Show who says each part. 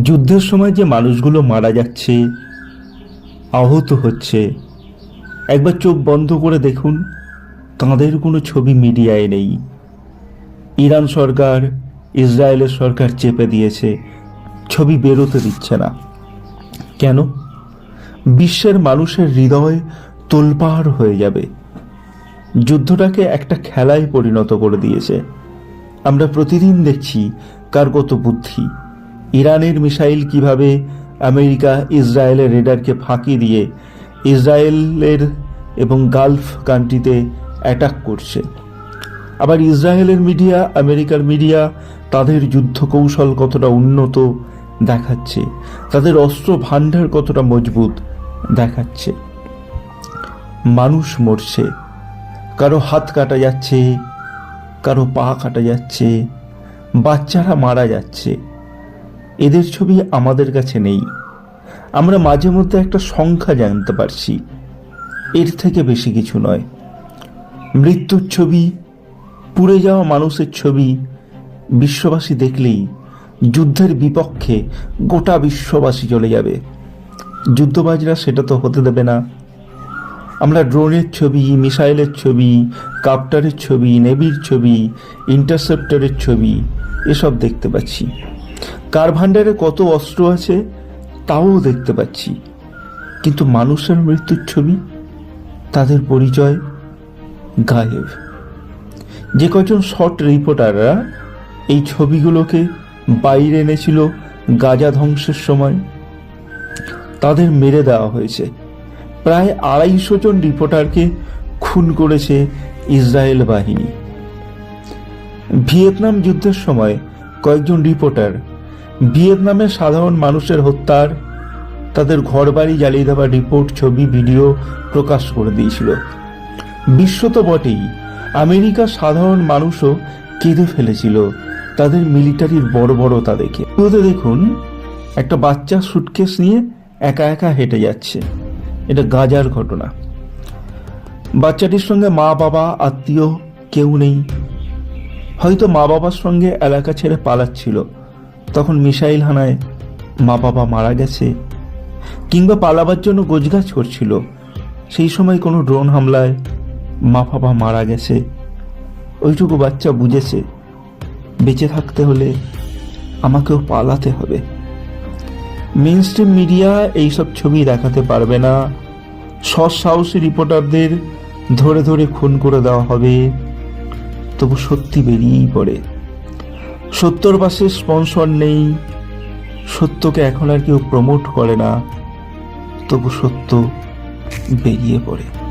Speaker 1: যুদ্ধের সময় যে মানুষগুলো মারা যাচ্ছে, আহত হচ্ছে, একবার চোখ বন্ধ করে দেখুন, তাঁদের কোনো ছবি মিডিয়ায় নেই। ইরান সরকার, ইসরায়েলের সরকার চেপে দিয়েছে, ছবি বেরোতে দিচ্ছে না। কেন? বিশ্বের মানুষের হৃদয় তোলপাড় হয়ে যাবে। যুদ্ধটাকে একটা খেলায় পরিণত করে দিয়েছে। আমরা প্রতিদিন দেখছি কার কত বুদ্ধি। ইরানের মিসাইল কিভাবে আমেরিকা ইসরায়েলের রেডারকে ফাঁকি দিয়ে ইসরায়েলের এবং গালফ কান্ট্রিতে অ্যাটাক করছে। আবার ইসরায়েলের মিডিয়া, আমেরিকার মিডিয়া তাদের যুদ্ধ কৌশল কতটা উন্নত দেখাচ্ছে, তাদের অস্ত্র ভাণ্ডার কতটা মজবুত দেখাচ্ছে। মানুষ মরছে, কারো হাত কাটা যাচ্ছে, কারো পা কাটা যাচ্ছে, বাচ্চারা মারা যাচ্ছে। এদের ছবি আমাদের কাছে নেই। আমরা মাঝে মধ্যে একটা সংখ্যা জানতে পারছি, এর থেকে বেশি কিছু নয়। মৃত্যুর ছবি, পুড়ে যাওয়া মানুষের ছবি বিশ্ববাসী দেখলেই যুদ্ধের বিপক্ষে গোটা বিশ্ববাসী চলে যাবে। যুদ্ধবাজরা সেটা তো হতে দেবে না। আমরা ড্রোনের ছবি, মিসাইলের ছবি, কাপ্টারের ছবি, নেভির ছবি, ইন্টারসেপ্টরের ছবি এসব দেখতে পাচ্ছি। কার ভাণ্ডারে কত অস্ত্র আছে তাও দেখতে পাচ্ছি। কিন্তু মানুষের মৃত্যুর ছবি, তাদের পরিচয় গায়েব। যে কজন শর্ট রিপোর্টাররা এই ছবিগুলোকে বাইরে এনেছিল গাজা ধ্বংসের সময়, তাদের মেরে দেওয়া হয়েছে। প্রায় 250 জন রিপোর্টারকে খুন করেছে ইসরায়েল বাহিনী। ভিয়েতনাম যুদ্ধের সময় কয়েকজন রিপোর্টার ভিয়েতনামের সাধারণ মানুষের হত্যার, তাদের ঘরবাড়ি জ্বালিয়ে দেওয়ার রিপোর্ট, ছবি, ভিডিও প্রকাশ করে দিয়েছিল। বিশ্ব তো বটেই, আমেরিকার সাধারণ মানুষও কেঁদে ফেলেছিল তাদের মিলিটারির বর্বরতা দেখে। দেখুন, একটা বাচ্চা সুটকেস নিয়ে একা একা হেঁটে যাচ্ছে। এটা গাজার ঘটনা। বাচ্চাটির সঙ্গে মা বাবা আত্মীয় কেউ নেই। হয়তো মা বাবার সঙ্গে এলাকা ছেড়ে পালাচ্ছিল, তখন মিসাইল হানায় মা বাবা মারা গেছে, কিংবা পালাবার জন্য গোছগাছ করছিল, সেই সময় কোনো ড্রোন হামলায় মা বাবা মারা গেছে। ওইটুকু বাচ্চা বুঝেছে বেঁচে থাকতে হলে আমাকেও পালাতে হবে। মেইনস্ট্রিম মিডিয়া এইসব ছবি দেখাতে পারবে না। সৎসাহসী রিপোর্টারদের ধরে ধরে খুন করে দেওয়া হবে। তবু সত্যি বেরিয়েই পড়ে। সত্যর পাশে স্পন্সর নেই, সত্যকে এখন আর কেউ প্রমোট করে না, তবু সত্য বেরিয়ে পড়ে।